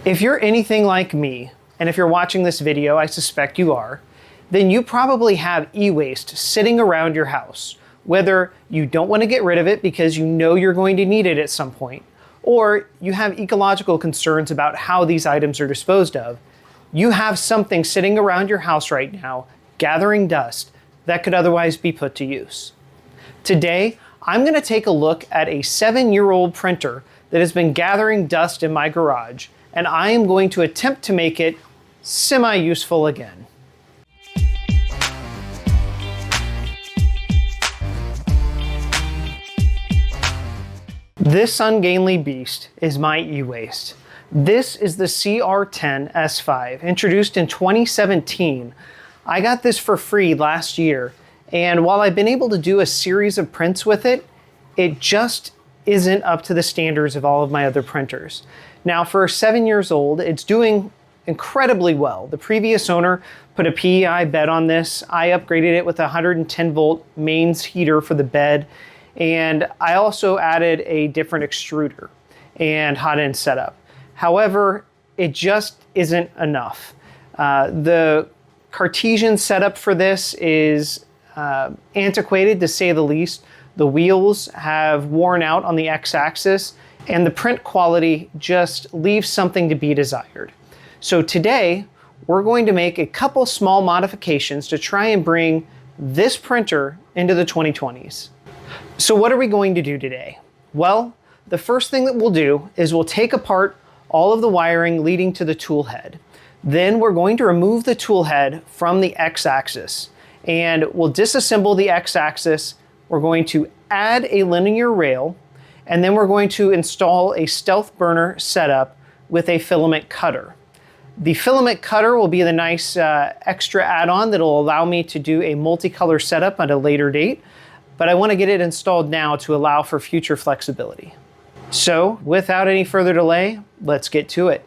If you're anything like me, and if you're watching this video, I suspect you are, then you probably have e-waste sitting around your house, whether you don't want to get rid of it because you know you're going to need it at some point, or you have ecological concerns about how these items are disposed of. You have something sitting around your house right now, gathering dust, that could otherwise be put to use. Today, I'm going to take a look at a 7-year-old printer that has been gathering dust in my garage, and I am going to attempt to make it semi-useful again. This ungainly beast is my e-waste. This is the CR-10 S5, introduced in 2017. I got this for free last year, and while I've been able to do a series of prints with it, it just isn't up to the standards of all of my other printers. Now, for 7 years old, it's doing incredibly well. The previous owner put a PEI bed on this. I upgraded it with a 110 volt mains heater for the bed, and I also added a different extruder and hot end setup. However, it just isn't enough. The Cartesian setup for this is antiquated, to say the least. The wheels have worn out on the x-axis, and the print quality just leaves something to be desired. So today, we're going to make a couple small modifications to try and bring this printer into the 2020s. So what are we going to do today? Well, the first thing that we'll do is we'll take apart all of the wiring leading to the tool head. Then we're going to remove the tool head from the x-axis, and we'll disassemble the x-axis. We're going to add a linear rail, and then we're going to install a Stealthburner setup with a filament cutter. The filament cutter will be the nice extra add-on that will allow me to do a multicolor setup at a later date, but I want to get it installed now to allow for future flexibility. So, without any further delay, let's get to it.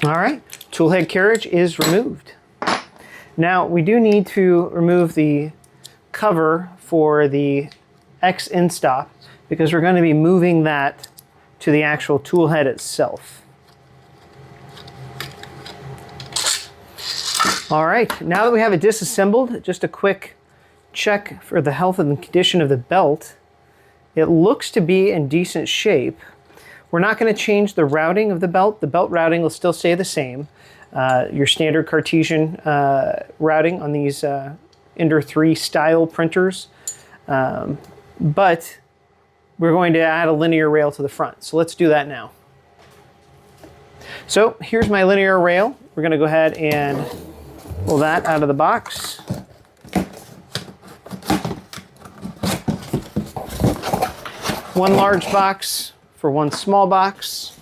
All right, tool head carriage is removed. Now we do need to remove the cover for the X end stop because we're going to be moving that to the actual tool head itself. All right, now that we have it disassembled, just a quick check for the health and condition of the belt. It looks to be in decent shape. We're not going to change the routing of the belt. The belt routing will still stay the same. Your standard Cartesian routing on these Ender 3 style printers. But we're going to add a linear rail to the front. So let's do that now. So here's my linear rail. We're going to go ahead and pull that out of the box. One large box for one small box.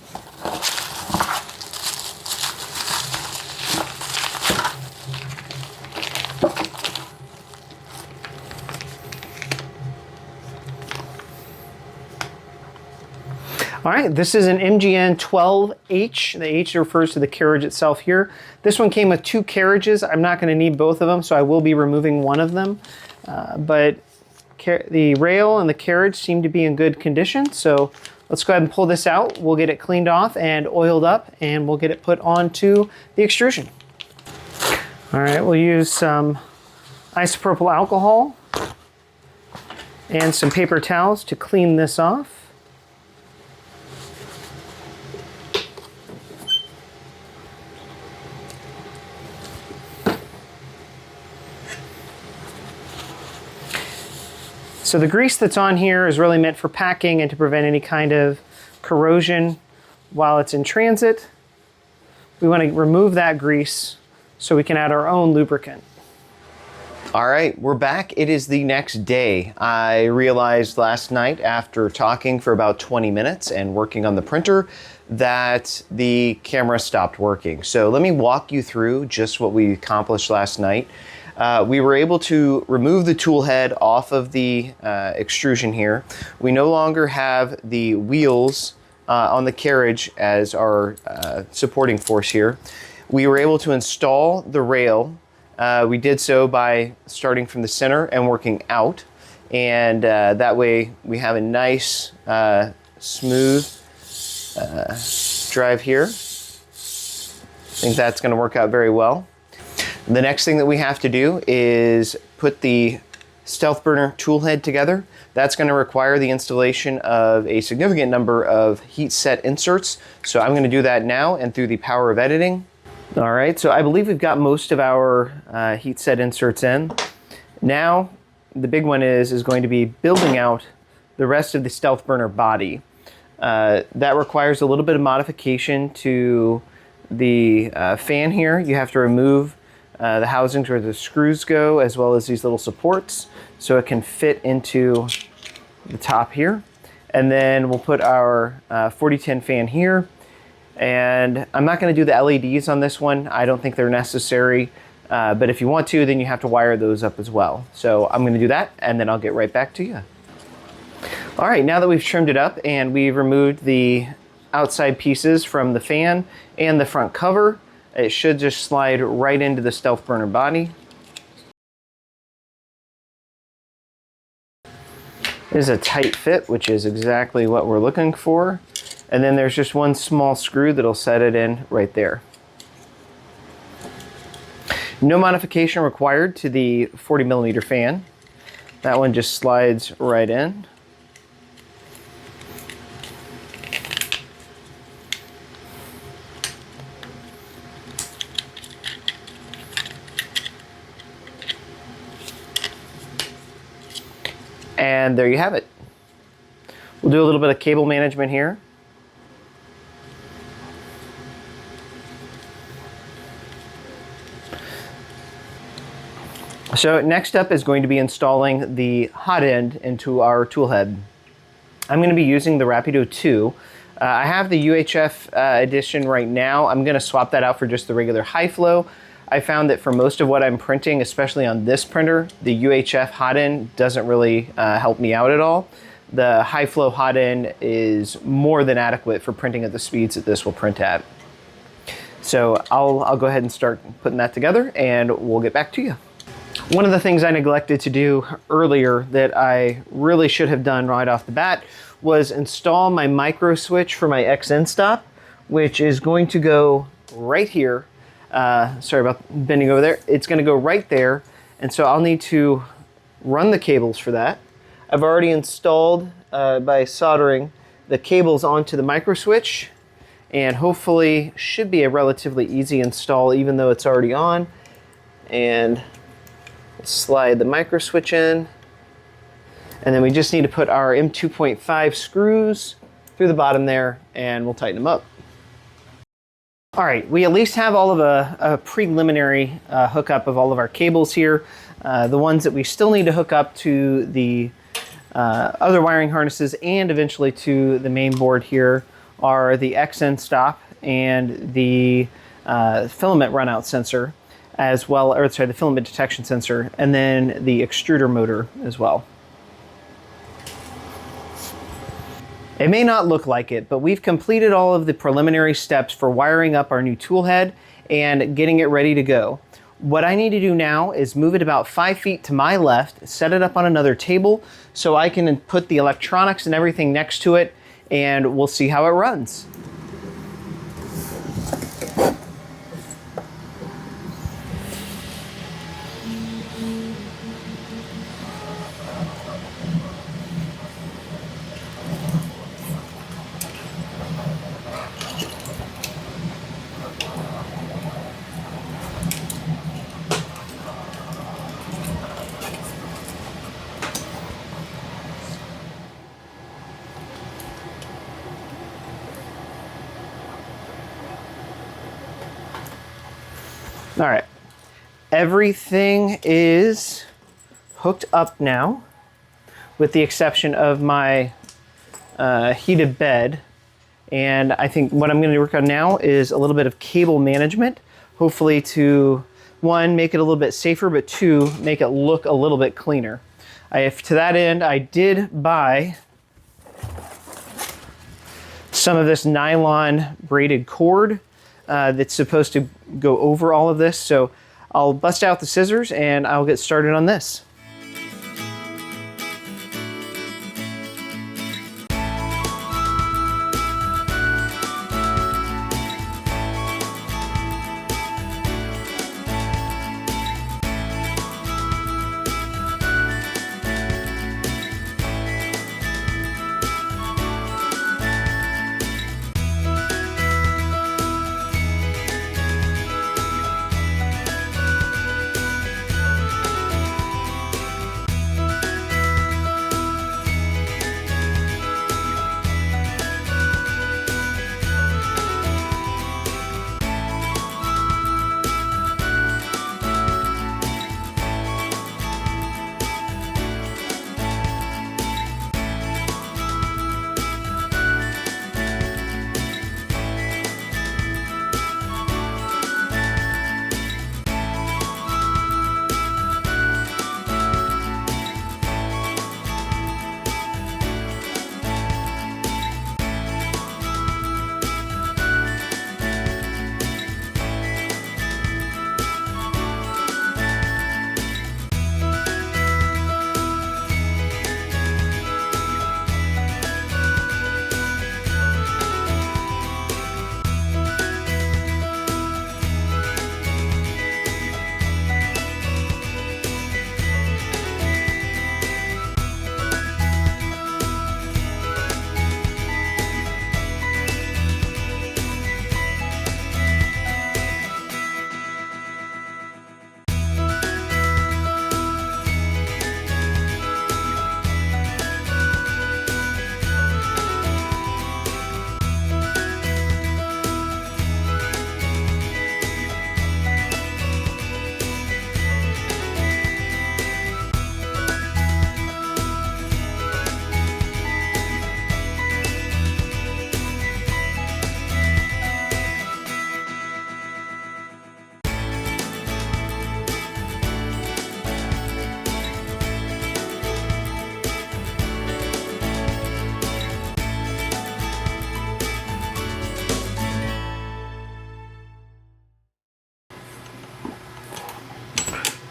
All right, this is an MGN 12H. The H refers to the carriage itself here. This one came with 2 carriages. I'm not going to need both of them, so I will be removing one of them. But the rail and the carriage seem to be in good condition, so let's go ahead and pull this out. We'll get it cleaned off and oiled up, and we'll get it put onto the extrusion. All right, we'll use some isopropyl alcohol and some paper towels to clean this off. So the grease that's on here is really meant for packing and to prevent any kind of corrosion while it's in transit. We want to remove that grease so we can add our own lubricant. All right, we're back. It is the next day. I realized last night after talking for about 20 minutes and working on the printer that the camera stopped working. So let me walk you through just what we accomplished last night. We were able to remove the tool head off of the extrusion here. We no longer have the wheels on the carriage as our supporting force here. We were able to install the rail. We did so by starting from the center and working out. And that way we have a nice, smooth drive here. I think that's going to work out very well. The next thing that we have to do is put the Stealthburner tool head together. That's going to require the installation of a significant number of heat set inserts. So I'm going to do that now and through the power of editing. All right, so I believe we've got most of our heat set inserts in. Now, the big one is going to be building out the rest of the Stealthburner body. That requires a little bit of modification to the fan here. You have to remove the housings where the screws go, as well as these little supports, so it can fit into the top here. And then we'll put our 4010 fan here. And I'm not going to do the LEDs on this one. I don't think they're necessary. But if you want to, then you have to wire those up as well. So I'm going to do that, and then I'll get right back to you. All right, now that we've trimmed it up and we've removed the outside pieces from the fan and the front cover, it should just slide right into the Stealthburner body. It is a tight fit, which is exactly what we're looking for. And then there's just one small screw that'll set it in right there. No modification required to the 40mm fan. That one just slides right in. And there you have it. We'll do a little bit of cable management here. So next up is going to be installing the hot end into our tool head. I'm going to be using the Rapido 2. I have the UHF edition right now. I'm going to swap that out for just the regular high flow. I found that for most of what I'm printing, especially on this printer, the UHF hot end doesn't really help me out at all. The high flow hot end is more than adequate for printing at the speeds that this will print at. So I'll go ahead and start putting that together, and we'll get back to you. One of the things I neglected to do earlier that I really should have done right off the bat was install my micro switch for my XN stop, which is going to go right here. Sorry about bending over there. It's going to go right there, and so I'll need to run the cables for that. I've already installed by soldering the cables onto the micro switch, and hopefully should be a relatively easy install even though it's already on. And slide the micro switch in, and then we just need to put our M2.5 screws through the bottom there, and we'll tighten them up. All right, we at least have all of a preliminary hookup of all of our cables here. The ones that we still need to hook up to the other wiring harnesses and eventually to the main board here are the XN stop and the filament runout sensor, as well, or sorry, the filament detection sensor, and then the extruder motor as well. It may not look like it, but we've completed all of the preliminary steps for wiring up our new tool head and getting it ready to go. What I need to do now is move it about 5 feet to my left, set it up on another table so I can put the electronics and everything next to it, and we'll see how it runs. All right, everything is hooked up now, with the exception of my heated bed. And I think what I'm going to work on now is a little bit of cable management, hopefully to, one, make it a little bit safer, but two, make it look a little bit cleaner. To that end, I did buy some of this nylon braided cord that's supposed to go over all of this. So I'll bust out the scissors and I'll get started on this.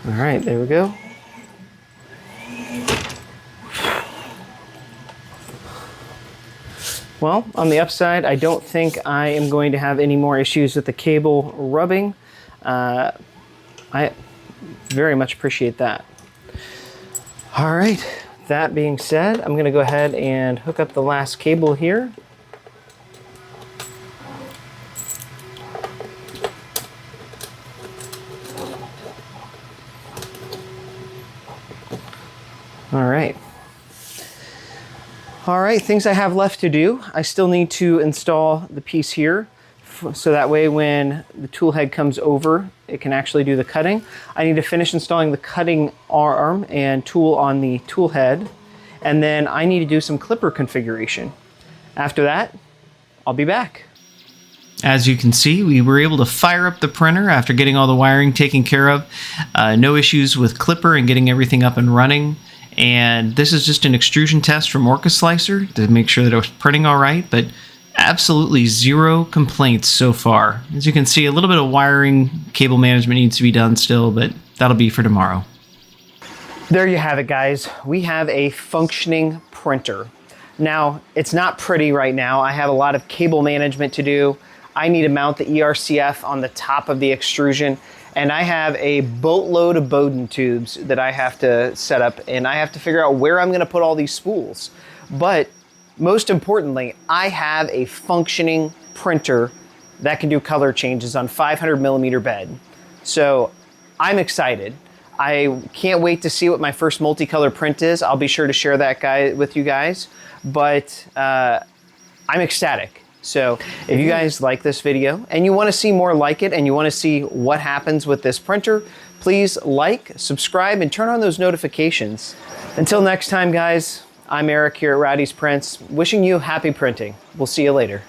All right, there we go. Well, on the upside, I don't think I am going to have any more issues with the cable rubbing. I very much appreciate that. All right, that being said, I'm gonna go ahead and hook up the last cable here. All right, things I have left to do. I still need to install the piece here, so that way when the tool head comes over, it can actually do the cutting. I need to finish installing the cutting arm and tool on the tool head, and then I need to do some clipper configuration. After that, I'll be back. As you can see, we were able to fire up the printer after getting all the wiring taken care of. No issues with clipper and getting everything up and running. And this is just an extrusion test from Orca Slicer to make sure that it was printing all right, but absolutely zero complaints so far. As you can see, a little bit of wiring, cable management needs to be done still, but that'll be for tomorrow. There you have it, guys. We have a functioning printer. Now, it's not pretty right now. I have a lot of cable management to do. I need to mount the ERCF on the top of the extrusion, and I have a boatload of Bowden tubes that I have to set up, and I have to figure out where I'm gonna put all these spools. But most importantly, I have a functioning printer that can do color changes on 500mm bed. So I'm excited. I can't wait to see what my first multicolor print is. I'll be sure to share that with you guys, but I'm ecstatic. So if you guys like this video and you want to see more like it and you want to see what happens with this printer, please like, subscribe, and turn on those notifications. Until next time, guys, I'm Eric here at Rowdy's Prints, wishing you happy printing. We'll see you later.